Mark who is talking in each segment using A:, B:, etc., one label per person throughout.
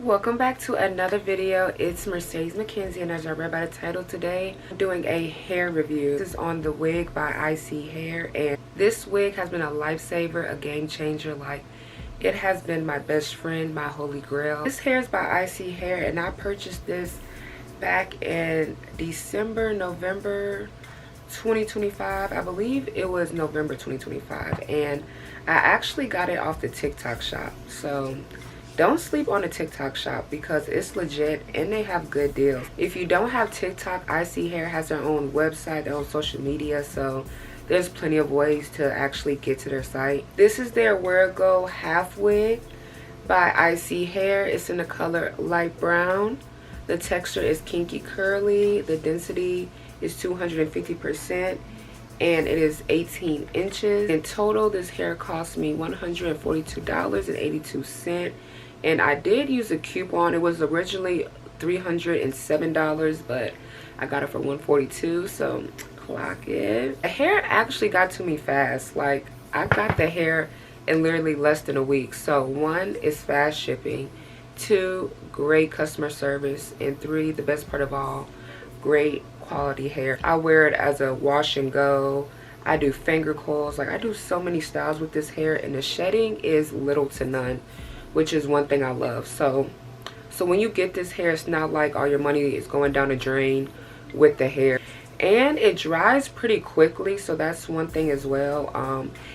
A: Welcome back to another video. It's Mercedes McKenzie, and as I read by the title today, I'm doing a hair review. This is on the wig by Isee Hair, and this wig has been a lifesaver, a game changer. Like, it has been my best friend, my holy grail. This hair is by Isee Hair, and I purchased this back in November 2025. I believe it was November 2025, and I actually got it off the TikTok shop. So don't sleep on the TikTok shop because it's legit and they have good deals. If you don't have TikTok, Isee Hair has their own website, their own social media, so there's plenty of ways to actually get to their site. This is their Where Go half wig by Isee Hair. It's in the color light brown. The texture is kinky curly. The density is 250%. And it is 18 inches. In total, this hair cost me $142.82. And I did use a coupon. It was originally $307, but I got it for $142, so clock it. The hair actually got to me fast. Like, I got the hair in literally less than a week. So 1 is fast shipping, 2, great customer service, and 3, the best part of all, great quality hair. I wear it as a wash and go. I do finger coils. Like, I do so many styles with this hair, and the shedding is little to none, which is one thing I love. So when you get this hair, it's not like all your money is going down the drain with the hair. And it dries pretty quickly, so that's one thing as well.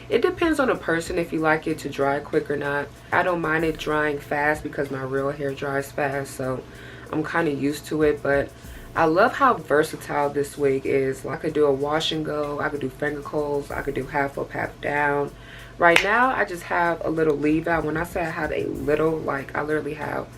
A: It depends on the person if you like it to dry quick or not. I don't mind it drying fast because my real hair dries fast, so I'm kind of used to it. But I love how versatile this wig is. Like, I could do a wash and go, I could do finger coils, I could do half up, half down. Right now, I just have a little leave out. When I say I have a little, like, I literally have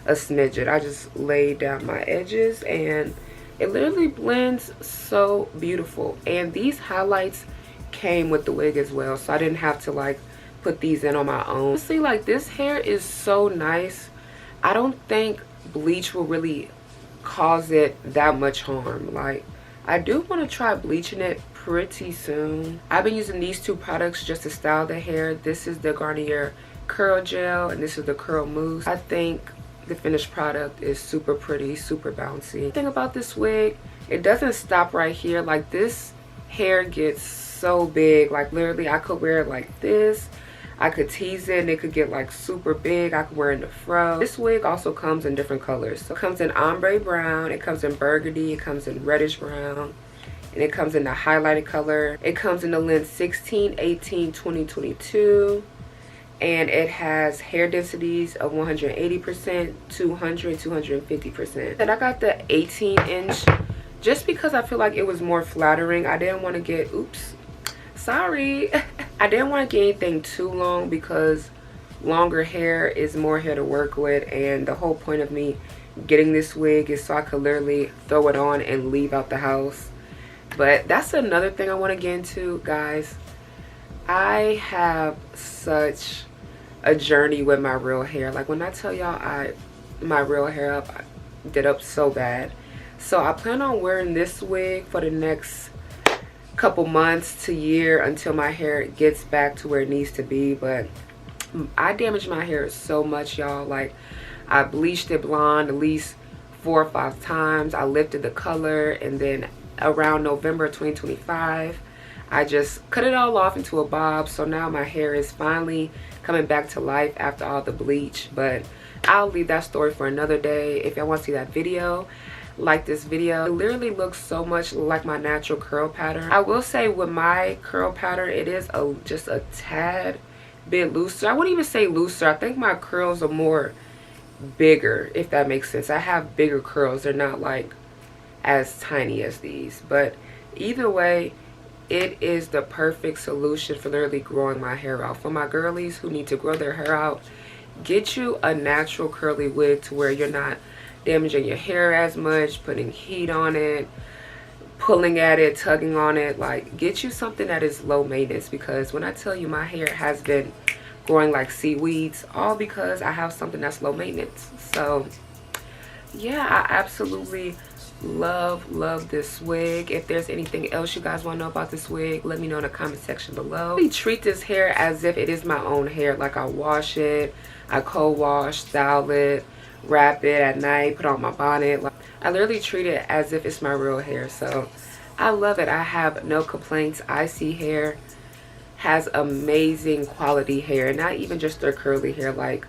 A: a smidget. I just laid down my edges, and it literally blends so beautiful. And these highlights came with the wig as well, so I didn't have to, like, put these in on my own. See, like, this hair is so nice. I don't think bleach will really cause it that much harm. Like, I do want to try bleaching it pretty soon. I've been using these two products just to style the hair. This is the Garnier Curl Gel, and this is the Curl Mousse. I think the finished product is super pretty, super bouncy. The thing about this wig, it doesn't stop right here. Like, this hair gets so big. Like, literally, I could wear it like this. I could tease it and it could get like super big. I could wear it in the fro. This wig also comes in different colors. So it comes in ombre brown, it comes in burgundy, it comes in reddish brown, and it comes in the highlighted color. It comes in the length 16, 18, 20, 22. And it has hair densities of 180%, 200, 250%. And I got the 18 inch just because I feel like it was more flattering. I didn't want to get, oops, sorry. I didn't want to get anything too long because longer hair is more hair to work with, and the whole point of me getting this wig is so I could literally throw it on and leave out the house. But that's another thing I want to get into, guys. I have such a journey with my real hair. Like, when I tell y'all my real hair up, I did up so bad. So I plan on wearing this wig for the next couple months to year until my hair gets back to where it needs to be. But I damaged my hair so much, y'all. Like, I bleached it blonde at least 4 or 5 times. I lifted the color, and then around November 2025 I just cut it all off into a bob. So now my hair is finally coming back to life after all the bleach. But I'll leave that story for another day. If y'all want to see that video, like this video. It literally looks so much like my natural curl pattern. I will say with my curl pattern, it is just a tad bit looser. I wouldn't even say looser. I think my curls are more bigger, if that makes sense. I have bigger curls. They're not like as tiny as these. But either way, it is the perfect solution for literally growing my hair out. For my girlies who need to grow their hair out, get you a natural curly wig to where you're not damaging your hair as much, putting heat on it, pulling at it, tugging on it. Like, get you something that is low maintenance, because when I tell you my hair has been growing like seaweeds, all because I have something that's low maintenance. So yeah, I absolutely love this wig. If there's anything else you guys want to know about this wig, let me know in the comment section below. I treat this hair as if it is my own hair. Like, I wash it, I co-wash, style it, wrap it at night, put on my bonnet. Like, I literally treat it as if it's my real hair. So I love it. I have no complaints. Isee Hair has amazing quality hair, not even just their curly hair. Like,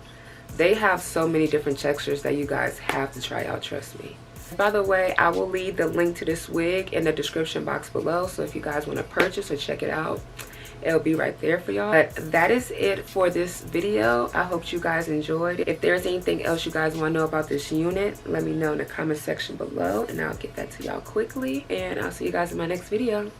A: they have so many different textures that you guys have to try out, trust me. By the way, I will leave the link to this wig in the description box below, so if you guys want to purchase or check it out, it'll be right there for y'all. But that is it for this video. I hope you guys enjoyed. If there's anything else you guys want to know about this unit, let me know in the comment section below, and I'll get that to y'all quickly. And I'll see you guys in my next video.